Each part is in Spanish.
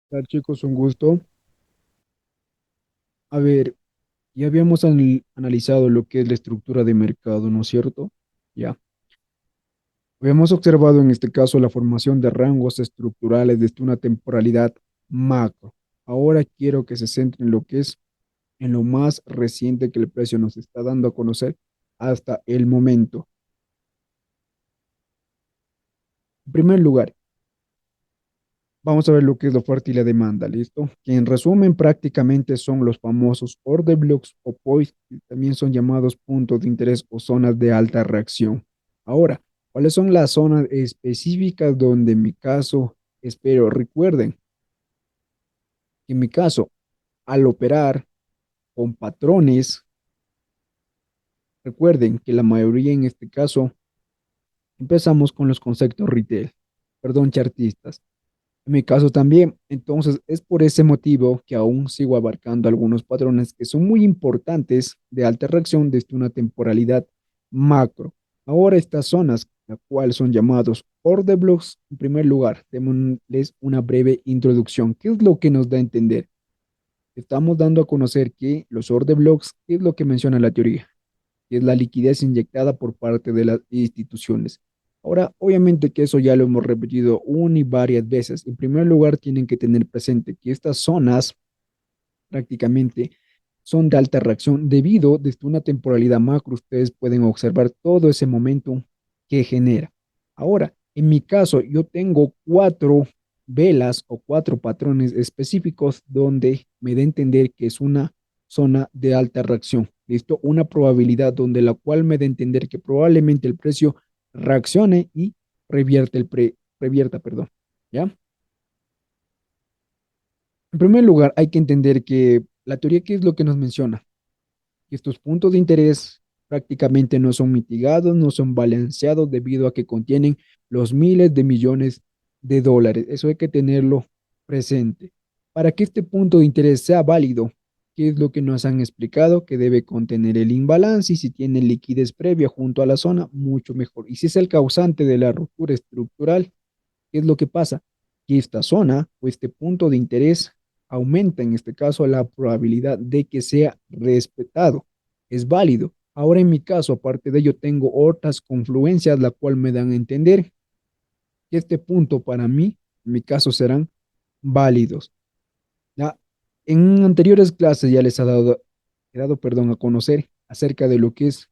Tal, chicos, un gusto. A ver, ya habíamos analizado lo que es la estructura de mercado, ¿no es cierto? Ya. Habíamos observado en este caso la formación de rangos estructurales desde una temporalidad macro. Ahora quiero que se centre en lo que es en lo más reciente que el precio nos está dando a conocer hasta el momento. En primer lugar, vamos a ver lo que es la oferta y la demanda, ¿listo? Que en resumen prácticamente son los famosos order blocks o points, que también son llamados puntos de interés o zonas de alta reacción. Ahora, ¿cuáles son las zonas específicas donde en mi caso espero? Recuerden que en mi caso, al operar con patrones, recuerden que la mayoría en este caso empezamos con los conceptos retail, perdón, chartistas. En mi caso también. Entonces, es por ese motivo que aún sigo abarcando algunos patrones que son muy importantes de alta reacción desde una temporalidad macro. Ahora, estas zonas, las cuales son llamados order blocks, en primer lugar, démosles una breve introducción. ¿Qué es lo que nos da a entender? Estamos dando a conocer que los order blocks, ¿qué es lo que menciona la teoría? Que es la liquidez inyectada por parte de las instituciones. Ahora, obviamente que eso ya lo hemos repetido una y varias veces. En primer lugar, tienen que tener presente que estas zonas prácticamente son de alta reacción debido desde una temporalidad macro, ustedes pueden observar todo ese momento que genera. Ahora, en mi caso, yo tengo cuatro velas o cuatro patrones específicos donde me da a entender que es una zona de alta reacción. ¿Listo? Una probabilidad donde la cual me da a entender que probablemente el precio reaccione y revierta, perdón. ¿Ya? En primer lugar, hay que entender que la teoría, ¿qué es lo que nos menciona? Que estos puntos de interés prácticamente no son mitigados, no son balanceados debido a que contienen los miles de millones de dólares. Eso hay que tenerlo presente. Para que este punto de interés sea válido, ¿qué es lo que nos han explicado? Que debe contener el imbalance y si tiene liquidez previa junto a la zona, mucho mejor. Y si es el causante de la ruptura estructural, ¿qué es lo que pasa? Que esta zona o este punto de interés aumenta en este caso la probabilidad de que sea respetado. Es válido. Ahora en mi caso, aparte de ello, tengo otras confluencias, la cual me dan a entender que este punto para mí, en mi caso, serán válidos. Ya, en anteriores clases ya les he dado, perdón, a conocer acerca de lo que es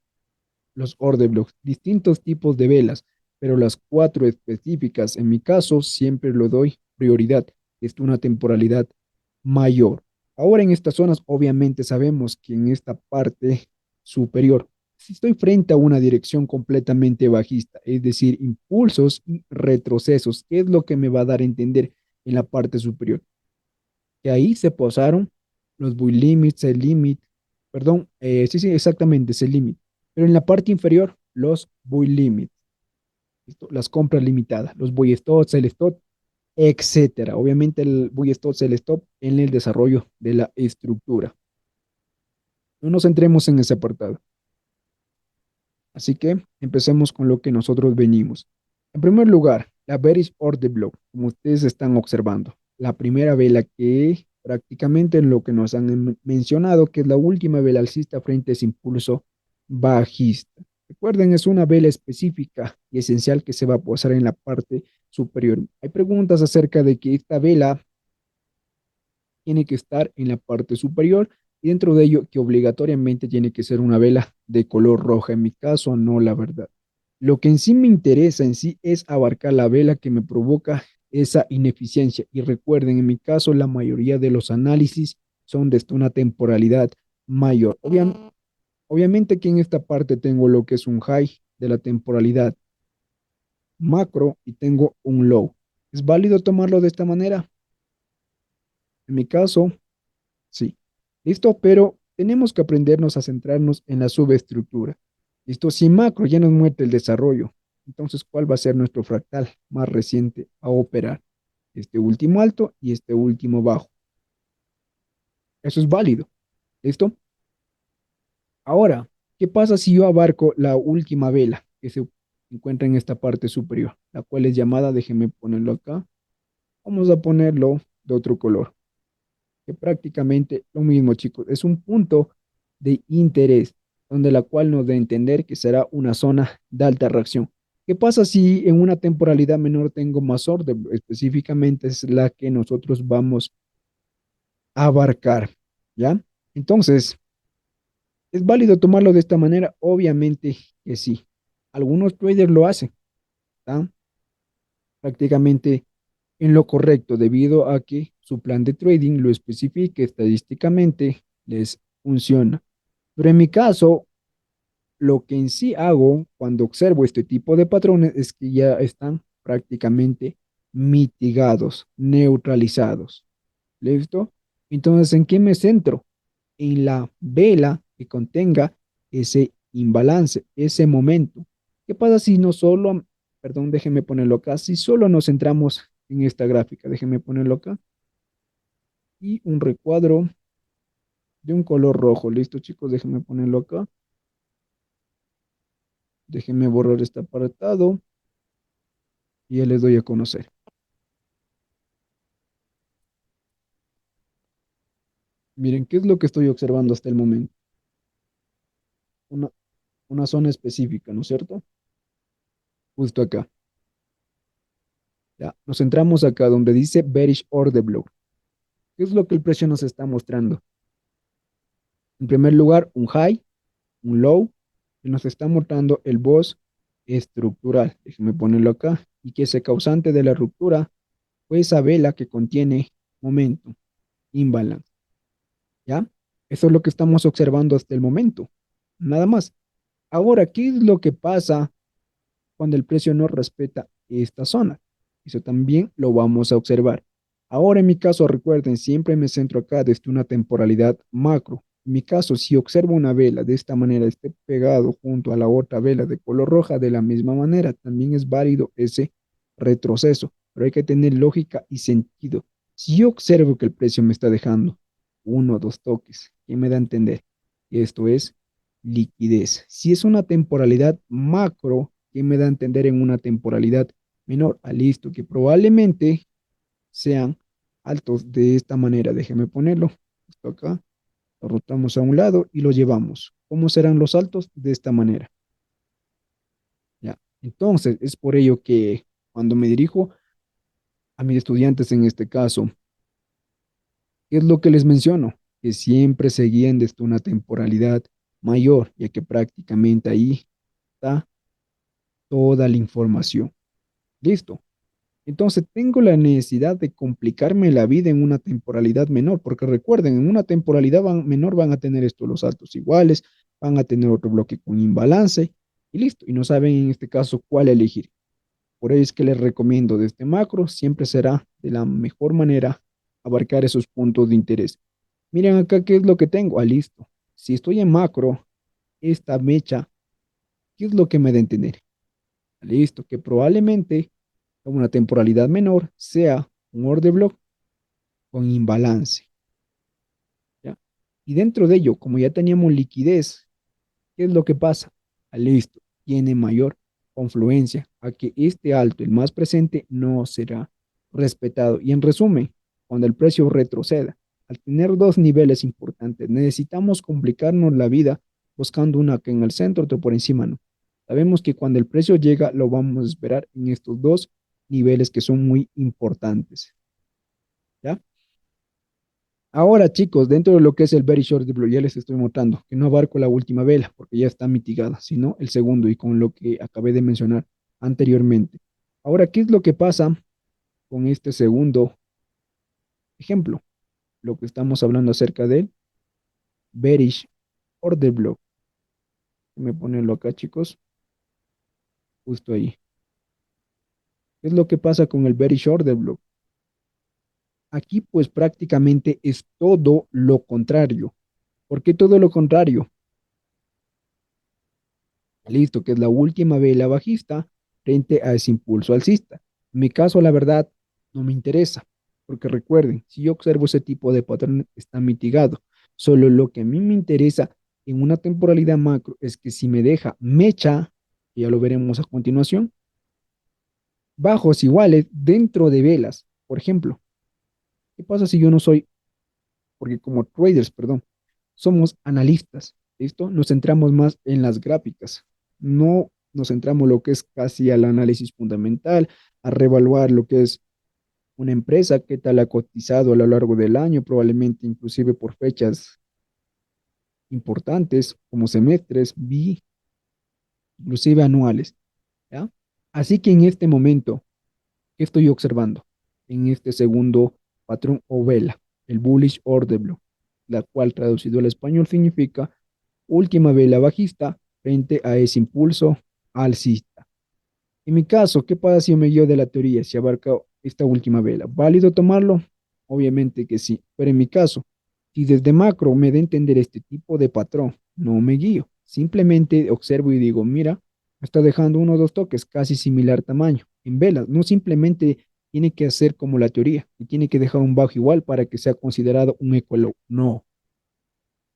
los order blocks, distintos tipos de velas, pero las cuatro específicas, en mi caso, siempre lo doy prioridad, es una temporalidad mayor. Ahora en estas zonas, obviamente sabemos que en esta parte superior, si estoy frente a una dirección completamente bajista, es decir, impulsos y retrocesos, ¿qué es lo que me va a dar a entender en la parte superior? Que ahí se posaron los buy limits, el limit, perdón, sí, sí, exactamente, es el limit. Pero en la parte inferior, los buy limits, ¿listo? Las compras limitadas, los buy stops, el stop, etcétera. Obviamente el buy stop, el stop en el desarrollo de la estructura. No nos centremos en ese apartado. Así que empecemos con lo que nosotros venimos. En primer lugar, la bearish order block, como ustedes están observando. La primera vela que prácticamente lo que nos han mencionado, que es la última vela alcista frente a ese impulso bajista. Recuerden, es una vela específica y esencial que se va a posar en la parte superior. Hay preguntas acerca de que esta vela tiene que estar en la parte superior y dentro de ello que obligatoriamente tiene que ser una vela de color roja. En mi caso, no, la verdad. Lo que en sí me interesa en sí es abarcar la vela que me provoca esa ineficiencia. Y recuerden, en mi caso, la mayoría de los análisis son desde una temporalidad mayor. Obviamente que en esta parte tengo lo que es un high de la temporalidad macro y tengo un low. ¿Es válido tomarlo de esta manera? En mi caso, sí. Listo, pero tenemos que aprendernos a centrarnos en la subestructura. Listo, si macro ya nos muestra el desarrollo, entonces, ¿cuál va a ser nuestro fractal más reciente a operar? Este último alto y este último bajo. Eso es válido. ¿Listo? Ahora, ¿qué pasa si yo abarco la última vela que se encuentra en esta parte superior, la cual es llamada, déjenme ponerlo acá, vamos a ponerlo, de otro color, que prácticamente lo mismo, chicos, es un punto de interés, donde la cual nos da a entender que será una zona de alta reacción. ¿Qué pasa si en una temporalidad menor tengo más orden? Específicamente es la que nosotros vamos a abarcar, ¿ya? Entonces, ¿es válido tomarlo de esta manera? Obviamente que sí. Algunos traders lo hacen, ¿tá? Prácticamente en lo correcto, debido a que su plan de trading lo especifique estadísticamente, les funciona. Pero en mi caso, lo que en sí hago cuando observo este tipo de patrones es que ya están prácticamente mitigados, neutralizados. ¿Listo? Entonces, ¿en qué me centro? En la vela que contenga ese imbalance, ese momento. ¿Qué pasa si no solo, perdón, déjenme ponerlo acá, si solo nos centramos en esta gráfica, déjenme ponerlo acá, y un recuadro de un color rojo? Listo, chicos, déjenme ponerlo acá, déjenme borrar este apartado y ya les doy a conocer. Miren, ¿qué es lo que estoy observando hasta el momento? Una, una zona específica, ¿no es cierto? Justo acá. Ya, nos centramos acá donde dice bearish order block. ¿Qué es lo que el precio nos está mostrando? En primer lugar, un high, un low, y nos está mostrando el boss estructural. Déjenme ponerlo acá. Y que ese causante de la ruptura fue esa vela que contiene momento, imbalance. ¿Ya? Eso es lo que estamos observando hasta el momento. Nada más. Ahora, ¿qué es lo que pasa cuando el precio no respeta esta zona? Eso también lo vamos a observar. Ahora en mi caso, recuerden, siempre me centro acá desde una temporalidad macro. En mi caso, si observo una vela de esta manera, esté pegado junto a la otra vela de color roja de la misma manera, también es válido ese retroceso, pero hay que tener lógica y sentido. Si yo observo que el precio me está dejando uno o dos toques, ¿qué me da a entender? Esto es liquidez. Si es una temporalidad macro, ¿qué me da a entender en una temporalidad menor? Listo, que probablemente sean altos de esta manera. Déjeme ponerlo. Esto acá, lo rotamos a un lado y lo llevamos. ¿Cómo serán los altos? De esta manera. ¿Ya? Entonces, es por ello que cuando me dirijo a mis estudiantes en este caso, ¿qué es lo que les menciono? Que siempre se guíen desde una temporalidad mayor, ya que prácticamente ahí está toda la información. Listo. Entonces tengo la necesidad de complicarme la vida en una temporalidad menor, porque recuerden, en una temporalidad menor van a tener esto los altos iguales, van a tener otro bloque con imbalance y listo. Y no saben en este caso cuál elegir. Por ello es que les recomiendo desde macro, siempre será de la mejor manera abarcar esos puntos de interés. Miren acá qué es lo que tengo. Listo. Si estoy en macro, esta mecha, ¿qué es lo que me da a entender? Listo, que probablemente una temporalidad menor sea un order block con imbalance, ¿ya? Y dentro de ello, como ya teníamos liquidez, ¿qué es lo que pasa? Listo, tiene mayor confluencia a que este alto, el más presente, no será respetado. Y en resumen, cuando el precio retroceda, al tener dos niveles importantes, necesitamos complicarnos la vida buscando una que en el centro, otro por encima, no. Sabemos que cuando el precio llega, lo vamos a esperar en estos dos niveles que son muy importantes, ¿ya? Ahora, chicos, dentro de lo que es el Very Short Blue, ya les estoy mostrando que no abarco la última vela porque ya está mitigada, sino el segundo y con lo que acabé de mencionar anteriormente. Ahora, ¿qué es lo que pasa con este segundo ejemplo? Lo que estamos hablando acerca del Bearish Order Block. Me ponerlo acá, chicos, justo ahí. ¿Qué es lo que pasa con el Bearish Order Block? Aquí, pues prácticamente es todo lo contrario. ¿Por qué todo lo contrario? Listo, que es la última vela bajista frente a ese impulso alcista. En mi caso, la verdad, no me interesa, porque recuerden, si yo observo ese tipo de patrón, está mitigado. Solo lo que a mí me interesa en una temporalidad macro es que si me deja mecha, que ya lo veremos a continuación, bajos iguales dentro de velas, por ejemplo. ¿Qué pasa si yo no soy, porque como traders, perdón, somos analistas, ¿listo? Nos centramos más en las gráficas, no nos centramos lo que es casi al análisis fundamental, a reevaluar lo que es una empresa, qué tal ha cotizado a lo largo del año, probablemente inclusive por fechas importantes como semestres, inclusive anuales, ¿ya? Así que en este momento, ¿qué estoy observando? En este segundo patrón o vela, el bullish order block, la cual traducido al español significa última vela bajista frente a ese impulso alcista. En mi caso, ¿qué pasa si yo me guío de la teoría, si abarca esta última vela? ¿Válido tomarlo? Obviamente que sí, pero en mi caso, si desde macro me da a entender este tipo de patrón, no me guío, simplemente observo y digo, mira, me está dejando uno o dos toques casi similar tamaño en velas, no simplemente tiene que hacer como la teoría y tiene que dejar un bajo igual para que sea considerado un equal low, no.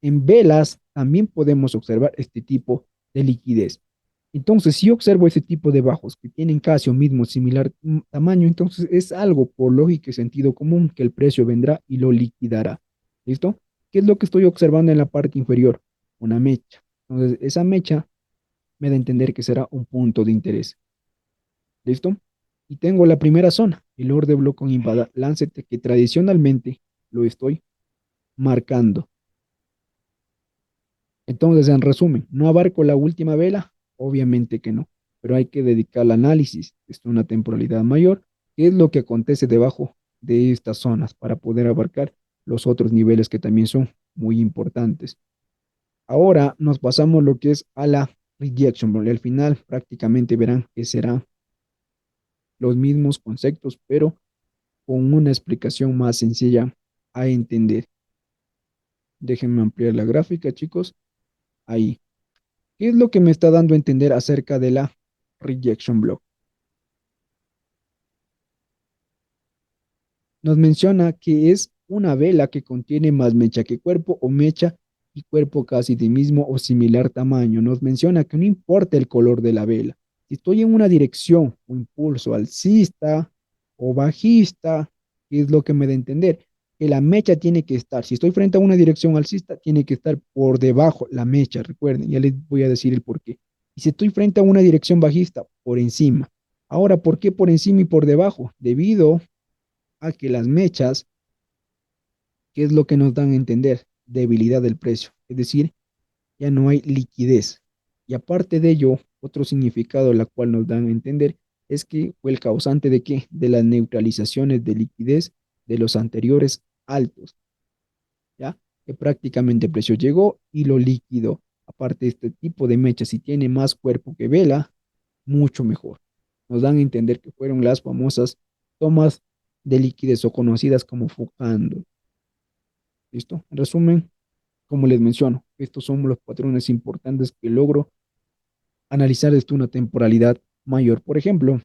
En velas también podemos observar este tipo de liquidez. Entonces, si yo observo ese tipo de bajos que tienen casi o mismo similar tamaño, entonces es algo por lógica y sentido común que el precio vendrá y lo liquidará. ¿Listo? ¿Qué es lo que estoy observando en la parte inferior? Una mecha. Entonces, esa mecha me da a entender que será un punto de interés. ¿Listo? Y tengo la primera zona, el order block con imbalance que tradicionalmente lo estoy marcando. Entonces, en resumen, ¿no abarco la última vela? Obviamente que no, pero hay que dedicar al análisis, es una temporalidad mayor, qué es lo que acontece debajo de estas zonas para poder abarcar los otros niveles que también son muy importantes. Ahora nos pasamos lo que es a la rejection, bro. Al final prácticamente verán que serán los mismos conceptos, pero con una explicación más sencilla a entender. Déjenme ampliar la gráfica, chicos. Ahí. ¿Qué es lo que me está dando a entender acerca de la rejection block? Nos menciona que es una vela que contiene más mecha que cuerpo o mecha y cuerpo casi de mismo o similar tamaño. Nos menciona que no importa el color de la vela. Si estoy en una dirección o impulso alcista o bajista, ¿qué es lo que me da a entender? Que la mecha tiene que estar, si estoy frente a una dirección alcista, tiene que estar por debajo la mecha, recuerden, ya les voy a decir el por qué. Y si estoy frente a una dirección bajista, por encima. Ahora, ¿por qué por encima y por debajo? Debido a que las mechas, ¿qué es lo que nos dan a entender? Debilidad del precio, es decir, ya no hay liquidez. Y aparte de ello, otro significado la cual nos dan a entender es que fue el causante de qué? De las neutralizaciones de liquidez de los anteriores altos, ¿ya? Que prácticamente el precio llegó y lo liquidó. Aparte, este tipo de mecha, si tiene más cuerpo que vela, mucho mejor. Nos dan a entender que fueron las famosas tomas de liquidez o conocidas como focando. ¿Listo? En resumen, como les menciono, estos son los patrones importantes que logro analizar desde una temporalidad mayor. Por ejemplo,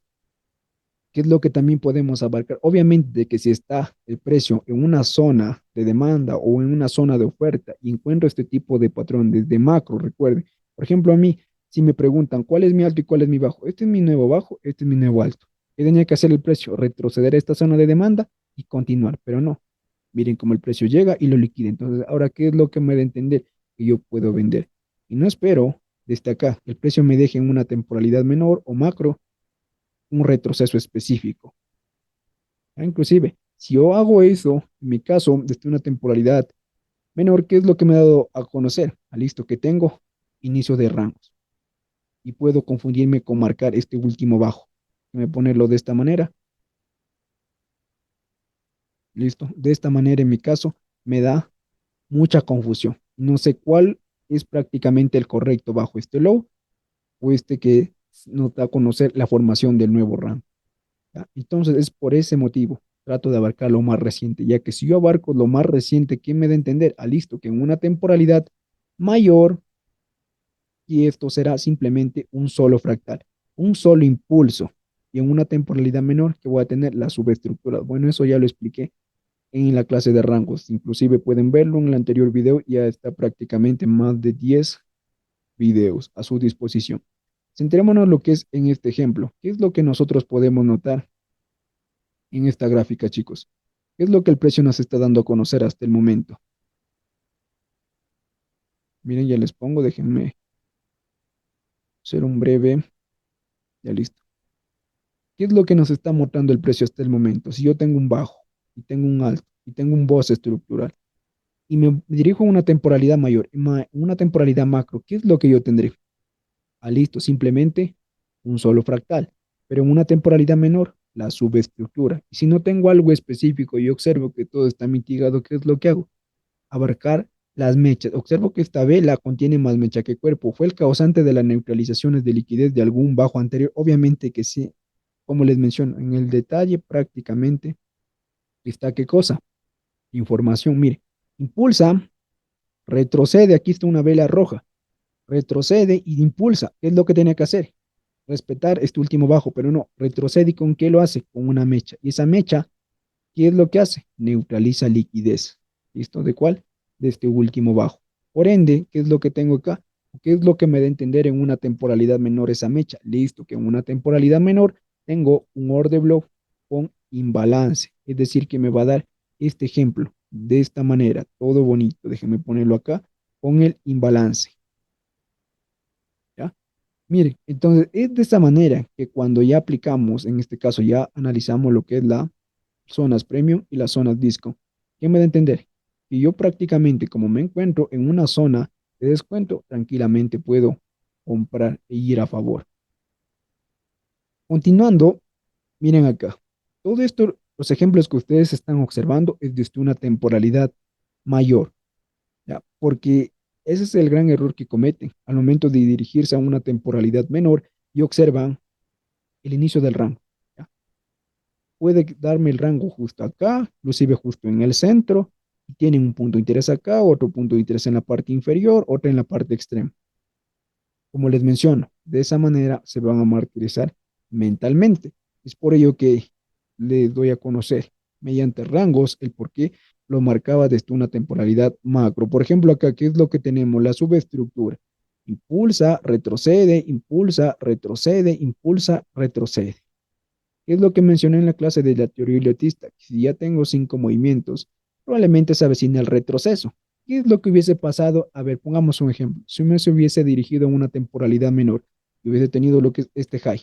¿qué es lo que también podemos abarcar? Obviamente de que si está el precio en una zona de demanda o en una zona de oferta y encuentro este tipo de patrón desde macro, recuerden, por ejemplo, a mí, si me preguntan cuál es mi alto y cuál es mi bajo, este es mi nuevo bajo, este es mi nuevo alto. ¿Qué tenía que hacer el precio? Retroceder a esta zona de demanda y continuar, pero no. Miren cómo el precio llega y lo liquida. Entonces, ahora, ¿qué es lo que me da a entender? Que yo puedo vender. Y no espero desde acá que el precio me deje en una temporalidad menor o macro un retroceso específico. Inclusive, si yo hago eso, en mi caso, desde una temporalidad menor, ¿qué es lo que me ha dado a conocer? Listo, que tengo inicio de rangos y puedo confundirme con marcar este último bajo. Me ponerlo de esta manera. Listo. De esta manera, en mi caso, me da mucha confusión. No sé cuál es prácticamente el correcto bajo este low o este que nos da a conocer la formación del nuevo rango. ¿Ya? Entonces es por ese motivo, trato de abarcar lo más reciente, ya que si yo abarco lo más reciente, ¿qué me da a entender? Listo, que en una temporalidad mayor, y esto será simplemente un solo fractal, un solo impulso, y en una temporalidad menor que voy a tener la subestructura. Bueno, eso ya lo expliqué en la clase de rangos, inclusive pueden verlo en el anterior video, ya está prácticamente más de 10 videos a su disposición. Centrémonos en lo que es en este ejemplo. ¿Qué es lo que nosotros podemos notar en esta gráfica, chicos? ¿Qué es lo que el precio nos está dando a conocer hasta el momento? Miren, ya les pongo, déjenme hacer un breve, ya listo. ¿Qué es lo que nos está mostrando el precio hasta el momento? Si yo tengo un bajo y tengo un alto y tengo un BOS estructural y me dirijo a una temporalidad mayor, una temporalidad macro, ¿qué es lo que yo tendré? Ah, listo, simplemente un solo fractal, pero en una temporalidad menor, la subestructura. Y si no tengo algo específico y observo que todo está mitigado, ¿qué es lo que hago? Abarcar las mechas. Observo que esta vela contiene más mecha que cuerpo. ¿Fue el causante de las neutralizaciones de liquidez de algún bajo anterior? Obviamente que sí. Como les menciono, en el detalle prácticamente está qué cosa. Información, mire, impulsa, retrocede, aquí está una vela roja, retrocede y impulsa. ¿Qué es lo que tiene que hacer? Respetar este último bajo, pero no, retrocede y ¿con qué lo hace? Con una mecha. Y esa mecha, ¿qué es lo que hace? Neutraliza liquidez. ¿Listo? ¿De cuál? De este último bajo. Por ende, ¿qué es lo que tengo acá? ¿Qué es lo que me da a entender en una temporalidad menor esa mecha? Listo, que en una temporalidad menor tengo un order block con imbalance. Es decir, que me va a dar este ejemplo de esta manera, todo bonito. Déjenme ponerlo acá con el imbalance. ¿Ya? Mire, entonces es de esa manera que cuando ya aplicamos, en este caso ya analizamos lo que es la zonas premium y las zonas disco. ¿Qué me da a entender? Que yo prácticamente, como me encuentro en una zona de descuento, tranquilamente puedo comprar e ir a favor. Continuando, miren acá. Todo esto, los ejemplos que ustedes están observando es desde una temporalidad mayor, ¿ya? Porque ese es el gran error que cometen al momento de dirigirse a una temporalidad menor y observan el inicio del rango. ¿Ya? Puede darme el rango justo acá, inclusive justo en el centro, y tienen un punto de interés acá, otro punto de interés en la parte inferior, otro en la parte extrema. Como les menciono, de esa manera se van a martirizar mentalmente. Es por ello que les doy a conocer mediante rangos el por qué lo marcaba desde una temporalidad macro. Por ejemplo, acá, ¿qué es lo que tenemos? La subestructura. Impulsa, retrocede, impulsa, retrocede, impulsa, retrocede. ¿Qué es lo que mencioné en la clase de la teoría heliotista? Si ya tengo 5 movimientos, probablemente se avecina el retroceso. ¿Qué es lo que hubiese pasado? A ver, pongamos un ejemplo. Si me se hubiese dirigido a una temporalidad menor y hubiese tenido lo que es este high.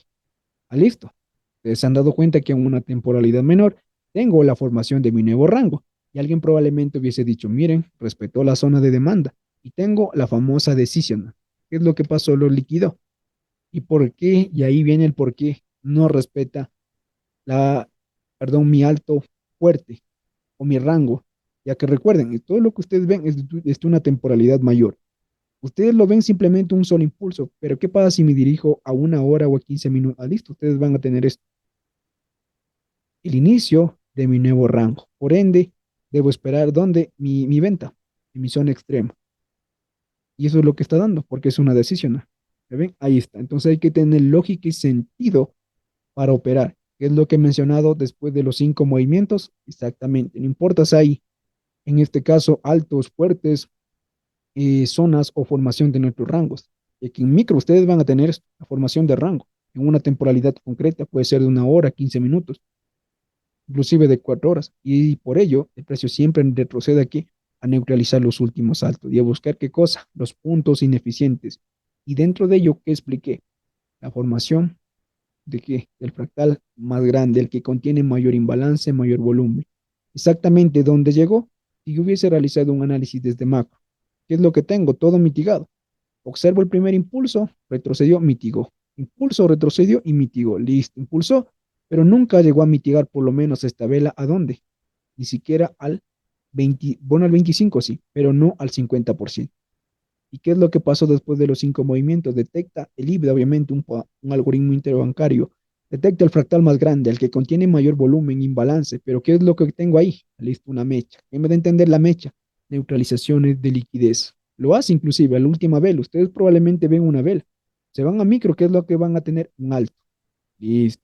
Ah, listo. Ustedes se han dado cuenta que en una temporalidad menor tengo la formación de mi nuevo rango. Y alguien probablemente hubiese dicho, miren, respetó la zona de demanda y tengo la famosa decisión. ¿Qué es lo que pasó? Lo liquidó. ¿Y por qué? Y ahí viene el por qué no respeta la, perdón, mi alto fuerte o mi rango, ya que recuerden, todo lo que ustedes ven es de una temporalidad mayor. Ustedes lo ven simplemente un solo impulso, pero ¿qué pasa si me dirijo a 1 hora o a 15 minutos? Ah, listo, ustedes van a tener esto, el inicio de mi nuevo rango. Por ende, debo esperar donde mi venta, en mi zona extrema. Y eso es lo que está dando, porque es una decisión. ¿Me ven? Ahí está. Entonces hay que tener lógica y sentido para operar. ¿Qué es lo que he mencionado después de los 5 movimientos? Exactamente. No importa si hay, en este caso, altos, fuertes, zonas o formación de nuestros rangos. Y aquí en micro ustedes van a tener la formación de rango en una temporalidad concreta, puede ser de 1 hora, 15 minutos, inclusive de 4 horas. Y por ello, el precio siempre retrocede aquí a neutralizar los últimos saltos y a buscar qué cosa, los puntos ineficientes. Y dentro de ello, ¿qué expliqué? La formación de qué? Del fractal más grande, el que contiene mayor imbalance, mayor volumen. Exactamente dónde llegó. Si yo hubiese realizado un análisis desde macro, ¿qué es lo que tengo? Todo mitigado. Observo el primer impulso, retrocedió, mitigó. Impulso, retrocedió y mitigó. Listo, impulsó, pero nunca llegó a mitigar por lo menos esta vela. ¿A dónde? Ni siquiera al 20, bueno, al 25 sí, pero no al 50%. ¿Y qué es lo que pasó después de los 5 movimientos? Detecta el híbrido, obviamente, un algoritmo interbancario. Detecta el fractal más grande, el que contiene mayor volumen, imbalance. Pero ¿qué es lo que tengo ahí? Listo, una mecha. ¿Qué me da a entender la mecha? Neutralizaciones de liquidez. Lo hace inclusive a la última vela. Ustedes probablemente ven una vela. Se van a micro, ¿qué es lo que van a tener? Un alto. Listo.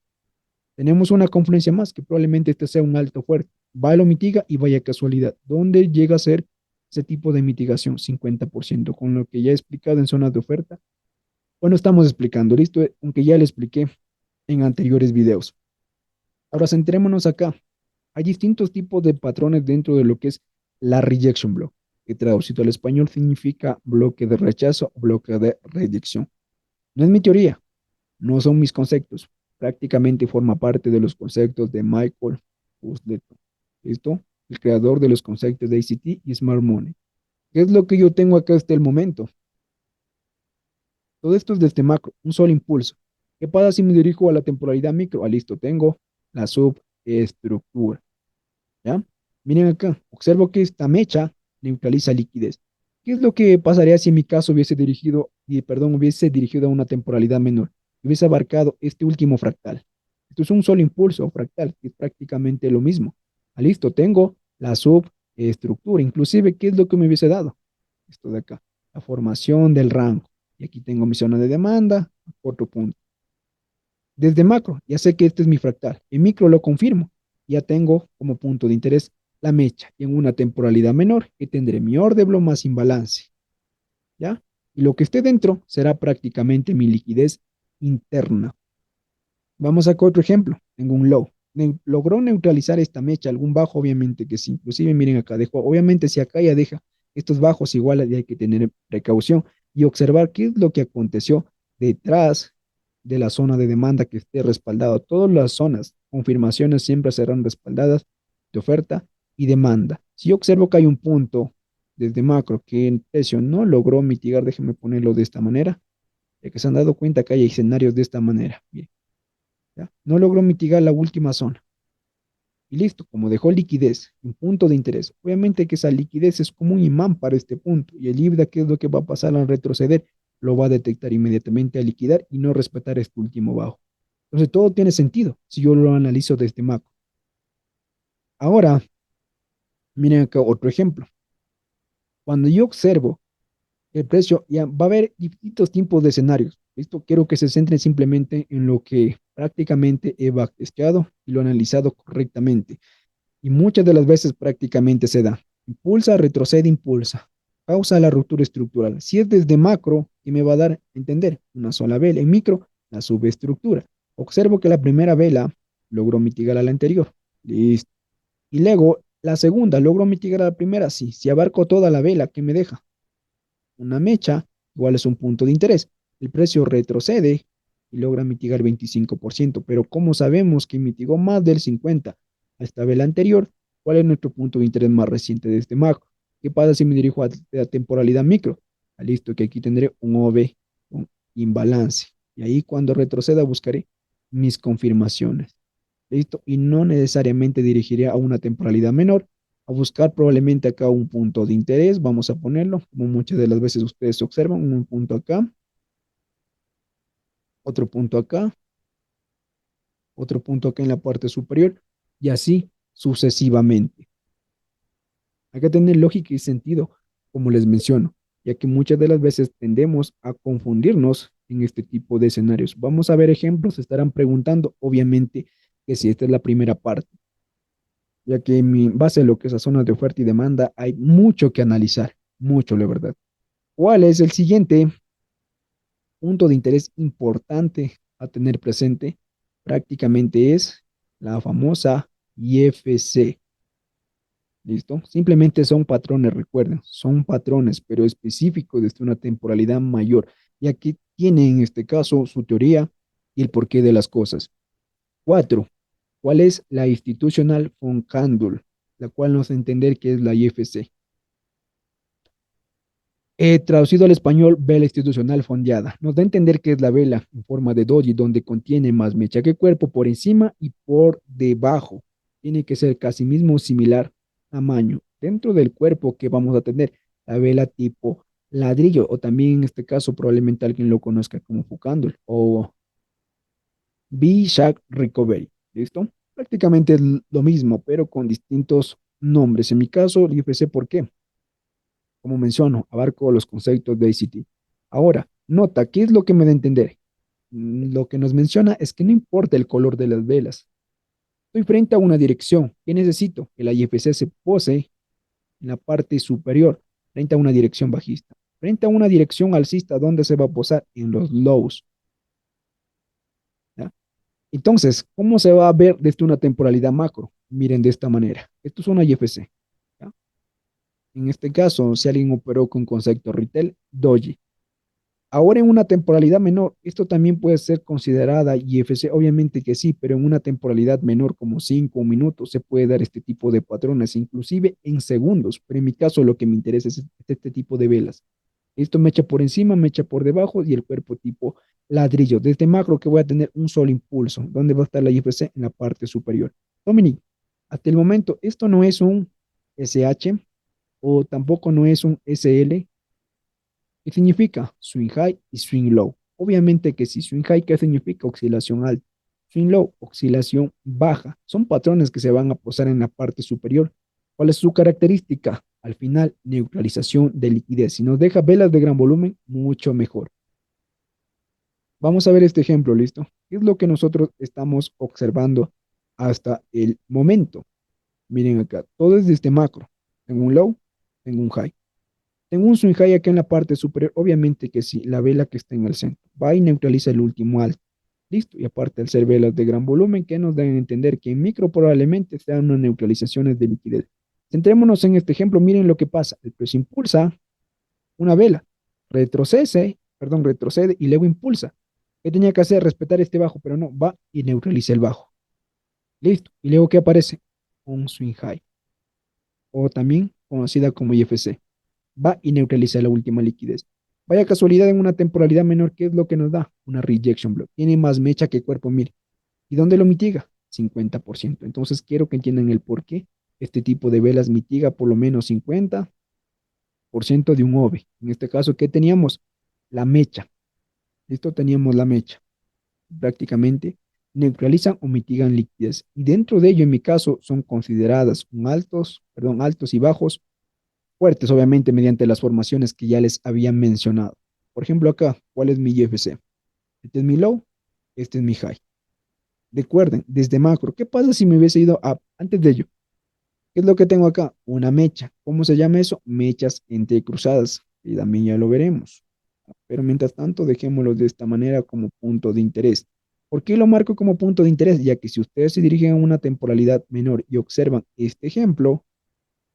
Tenemos una confluencia más, que probablemente este sea un alto fuerte. Va y lo mitiga y vaya casualidad. ¿Dónde llega a ser ese tipo de mitigación? 50%, con lo que ya he explicado en zonas de oferta. Bueno, estamos explicando, listo, aunque ya le expliqué en anteriores videos. Ahora centrémonos acá. Hay distintos tipos de patrones dentro de lo que es la rejection block, que traducido al español significa bloque de rechazo o bloque de reyección. No es mi teoría, no son mis conceptos, prácticamente forma parte de los conceptos de Michael Fusletto, ¿listo? El creador de los conceptos de ICT y Smart Money. ¿Qué es lo que yo tengo acá hasta el momento? Todo esto es desde macro, un solo impulso. ¿Qué pasa si me dirijo a la temporalidad micro? Ah, listo, tengo la subestructura. ¿Ya? Miren acá, observo que esta mecha neutraliza liquidez. ¿Qué es lo que pasaría si en mi caso hubiese dirigido a una temporalidad menor? Hubiese abarcado este último fractal. Esto es un solo impulso fractal, que es prácticamente lo mismo. Ah, listo, tengo la subestructura. Inclusive, ¿qué es lo que me hubiese dado? Esto de acá, la formación del rango. Y aquí tengo mi zona de demanda, otro punto. Desde macro, ya sé que este es mi fractal. En micro lo confirmo. Ya tengo como punto de interés la mecha y en una temporalidad menor que tendré mi orden más imbalance. ¿Ya? Y lo que esté dentro será prácticamente mi liquidez interna. Vamos a otro ejemplo. Tengo un low. Logró neutralizar esta mecha, algún bajo, obviamente que sí. Inclusive, miren acá, dejo, obviamente si acá ya deja estos bajos igual hay que tener precaución y observar qué es lo que aconteció detrás de la zona de demanda que esté respaldado. Todas las zonas, confirmaciones siempre serán respaldadas de oferta y demanda. Si yo observo que hay un punto desde macro que el precio no logró mitigar, déjenme ponerlo de esta manera, ya que se han dado cuenta que hay escenarios de esta manera. Bien, ¿ya? No logró mitigar la última zona. Y listo, como dejó liquidez, un punto de interés. Obviamente que esa liquidez es como un imán para este punto. Y el IBDA, ¿qué es lo que va a pasar al retroceder? Lo va a detectar inmediatamente a liquidar y no respetar este último bajo. Entonces todo tiene sentido si yo lo analizo desde macro. Ahora, miren acá otro ejemplo. Cuando yo observo el precio, ya va a haber distintos tipos de escenarios. Listo, quiero que se centren simplemente en lo que prácticamente he backtesteado y lo he analizado correctamente. Y muchas de las veces prácticamente se da. Impulsa, retrocede, impulsa. Causa la ruptura estructural. Si es desde macro, ¿qué me va a dar a entender? Una sola vela. En micro, la subestructura. Observo que la primera vela logró mitigar a la anterior. Listo. Y luego, la segunda logró mitigar a la primera. Sí. Si abarco toda la vela, ¿qué me deja? Una mecha, igual es un punto de interés. El precio retrocede y logra mitigar 25%, pero ¿cómo sabemos que mitigó más del 50% a esta vela anterior? ¿Cuál es nuestro punto de interés más reciente de este macro? ¿Qué pasa si me dirijo a la temporalidad micro? Ah, listo, que aquí tendré un OV, un imbalance. Y ahí cuando retroceda buscaré mis confirmaciones. ¿Listo? Y no necesariamente dirigiré a una temporalidad menor, a buscar probablemente acá un punto de interés, vamos a ponerlo, como muchas de las veces ustedes observan, un punto acá, otro punto acá, otro punto acá en la parte superior, y así sucesivamente. Hay que tener lógica y sentido, como les menciono, ya que muchas de las veces tendemos a confundirnos en este tipo de escenarios. Vamos a ver ejemplos, se estarán preguntando, obviamente, que si esta es la primera parte, ya que en mi base a lo que es la zona de oferta y demanda hay mucho que analizar, mucho, la verdad. ¿Cuál es el siguiente punto de interés importante a tener presente? Prácticamente es la famosa IFC. ¿Listo? Simplemente son patrones, recuerden, son patrones, pero específicos desde una temporalidad mayor. Y aquí tiene en este caso su teoría y el porqué de las cosas. Cuatro, ¿cuál es la Institutional Fund Candle? La cual nos da a entender que es la IFC. Traducido al español, vela institucional fondeada. Nos da a entender que es la vela en forma de doji, donde contiene más mecha que cuerpo por encima y por debajo. Tiene que ser casi mismo similar tamaño. Dentro del cuerpo que vamos a tener la vela tipo ladrillo, o también en este caso probablemente alguien lo conozca como Fucandle o V-Shack Recovery. ¿Listo? Prácticamente es lo mismo, pero con distintos nombres. En mi caso, el IFC, ¿por qué? Como menciono, abarco los conceptos de ICT. Ahora, nota, ¿qué es lo que me da a entender? Lo que nos menciona es que no importa el color de las velas. Estoy frente a una dirección. ¿Qué necesito? Que la IFC se pose en la parte superior, frente a una dirección bajista. Frente a una dirección alcista, ¿dónde se va a posar? En los lows. ¿Ya? Entonces, ¿cómo se va a ver desde una temporalidad macro? Miren de esta manera. Esto es una IFC. ¿Ya? En este caso, si alguien operó con concepto retail, doji. Ahora en una temporalidad menor, esto también puede ser considerada IFC, obviamente que sí, pero en una temporalidad menor como 5 minutos se puede dar este tipo de patrones, inclusive en segundos, pero en mi caso lo que me interesa es este tipo de velas. Esto me echa por encima, me echa por debajo y el cuerpo tipo ladrillo. Desde macro que voy a tener un solo impulso. ¿Dónde va a estar la IFC? En la parte superior. Dominic, hasta el momento esto no es un SH o tampoco no es un SL. ¿Qué significa? Swing high y swing low. Obviamente que sí, swing high, ¿qué significa? Oscilación alta. Swing low, oscilación baja. Son patrones que se van a posar en la parte superior. ¿Cuál es su característica? Al final, neutralización de liquidez. Si nos deja velas de gran volumen, mucho mejor. Vamos a ver este ejemplo, ¿listo? ¿Qué es lo que nosotros estamos observando hasta el momento? Miren acá, todo es de este macro. Tengo un low, tengo un high. Tengo un swing high acá en la parte superior. Obviamente que sí, la vela que está en el centro. Va y neutraliza el último alto. Listo. Y aparte, al ser velas de gran volumen, que nos dan a entender que en micro probablemente sean unas neutralizaciones de liquidez. Centrémonos en este ejemplo. Miren lo que pasa. El precio impulsa una vela. Retrocede y luego impulsa. ¿Qué tenía que hacer? Respetar este bajo, pero no. Va y neutraliza el bajo. Listo. Y luego, ¿qué aparece? Un swing high. O también conocida como IFC. Va y neutraliza la última liquidez. Vaya casualidad en una temporalidad menor, ¿qué es lo que nos da? Una rejection block. Tiene más mecha que cuerpo, mire. ¿Y dónde lo mitiga? 50%. Entonces quiero que entiendan el por qué este tipo de velas mitiga por lo menos 50% de un OVE. En este caso, ¿qué teníamos? La mecha. Esto teníamos la mecha. Prácticamente neutralizan o mitigan liquidez. Y dentro de ello, en mi caso, son consideradas altos y bajos fuertes, obviamente, mediante las formaciones que ya les había mencionado. Por ejemplo, acá, ¿cuál es mi IFC? Este es mi low, este es mi high. Recuerden, desde macro, ¿qué pasa si me hubiese ido up? Antes de ello, ¿qué es lo que tengo acá? Una mecha. ¿Cómo se llama eso? Mechas entrecruzadas. Y también ya lo veremos. Pero mientras tanto, dejémoslo de esta manera como punto de interés. ¿Por qué lo marco como punto de interés? Ya que si ustedes se dirigen a una temporalidad menor y observan este ejemplo,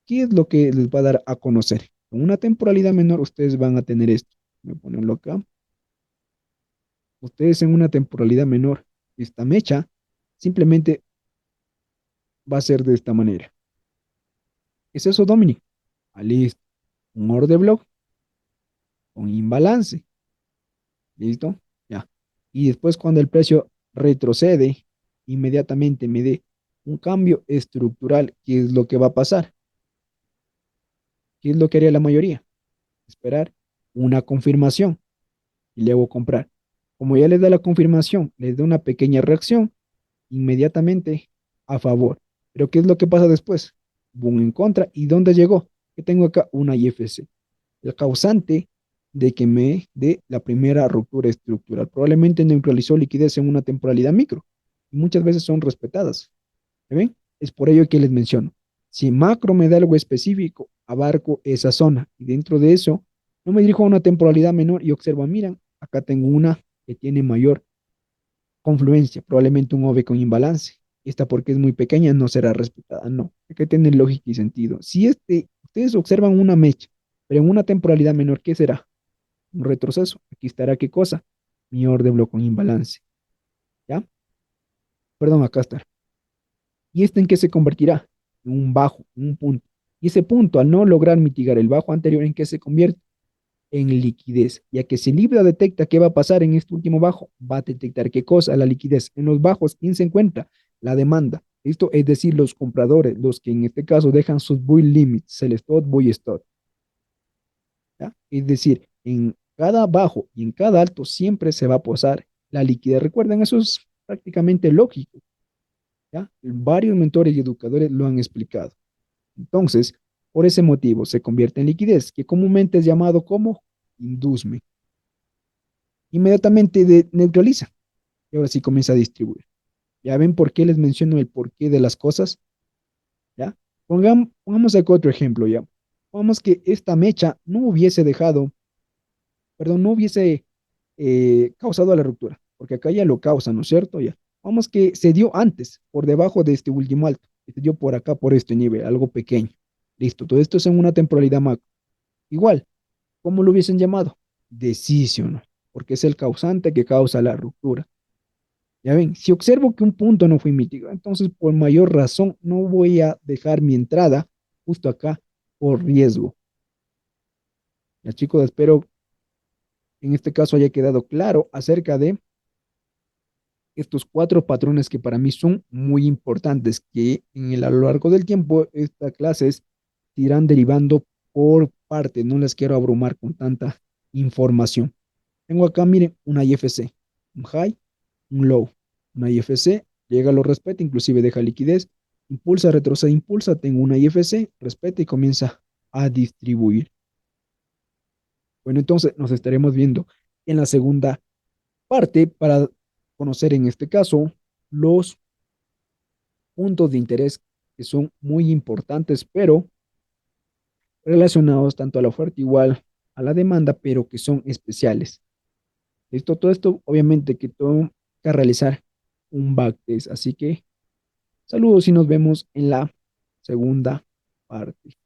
¿qué es lo que les va a dar a conocer? Con una temporalidad menor, ustedes van a tener esto. Voy a ponerlo acá. Ustedes en una temporalidad menor, esta mecha simplemente va a ser de esta manera. ¿Qué es eso, Dominic? Ah, listo. Un order block con imbalance. ¿Listo? Ya. Y después cuando el precio retrocede, inmediatamente me dé un cambio estructural. ¿Qué es lo que va a pasar? ¿Qué es lo que haría la mayoría? Esperar una confirmación y luego comprar. Como ya les da la confirmación, les da una pequeña reacción, inmediatamente a favor. Pero ¿qué es lo que pasa después? Boom en contra. ¿Y dónde llegó? Que tengo acá una IFC. El causante de que me dé la primera ruptura estructural. Probablemente neutralizó liquidez en una temporalidad micro. Y muchas veces son respetadas. ¿Me ven? Es por ello que les menciono. Si macro me da algo específico, abarco esa zona. Y dentro de eso, no me dirijo a una temporalidad menor y observo, miren, acá tengo una que tiene mayor confluencia, probablemente un OV con imbalance. Esta porque es muy pequeña no será respetada. No, hay que tener lógica y sentido. Si ustedes observan una mecha, pero en una temporalidad menor, ¿qué será? Un retroceso. Aquí estará qué cosa? Mi orden bloque con imbalance. ¿Ya? Perdón, acá está. ¿Y este en qué se convertirá? En un bajo, en un punto. Y ese punto, al no lograr mitigar el bajo anterior, ¿en qué se convierte? En liquidez, ya que si Libra detecta qué va a pasar en este último bajo, va a detectar qué cosa, la liquidez. En los bajos, ¿quién se encuentra? La demanda. Esto es decir, los compradores, los que en este caso dejan sus buy limits, sell stop, buy stop. ¿Ya? Es decir, en cada bajo y en cada alto siempre se va a posar la liquidez. Recuerden, eso es prácticamente lógico. ¿Ya? Varios mentores y educadores lo han explicado. Entonces, por ese motivo se convierte en liquidez, que comúnmente es llamado como inducement. Inmediatamente neutraliza y ahora sí comienza a distribuir. ¿Ya ven por qué les menciono el porqué de las cosas? ¿Ya? Pongamos acá otro ejemplo, ¿ya? Vamos que esta mecha no hubiese dejado, perdón, no hubiese causado la ruptura, porque acá ya lo causa, ¿no es cierto? Ya. Vamos que se dio antes, por debajo de este último alto. y se dio por acá, por este nivel, algo pequeño. Listo, todo esto es en una temporalidad macro. Igual, ¿cómo lo hubiesen llamado? Decision, porque es el causante que causa la ruptura. Ya ven, si observo que un punto no fue mitigado, entonces por mayor razón no voy a dejar mi entrada justo acá por riesgo. Ya chicos, espero en este caso haya quedado claro acerca de estos cuatro patrones que para mí son muy importantes, que a lo largo del tiempo estas clases se irán derivando por parte, no les quiero abrumar con tanta información. Tengo acá, miren, una IFC, un high, un low, una IFC, llega, lo respeta, inclusive deja liquidez, impulsa, retrocede, impulsa, tengo una IFC, respeta y comienza a distribuir. Bueno, entonces nos estaremos viendo en la segunda parte para conocer en este caso los puntos de interés que son muy importantes, pero relacionados tanto a la oferta igual a la demanda, pero que son especiales. ¿Listo? Todo esto, obviamente, que tengo que realizar un backtest. Así que saludos y nos vemos en la segunda parte.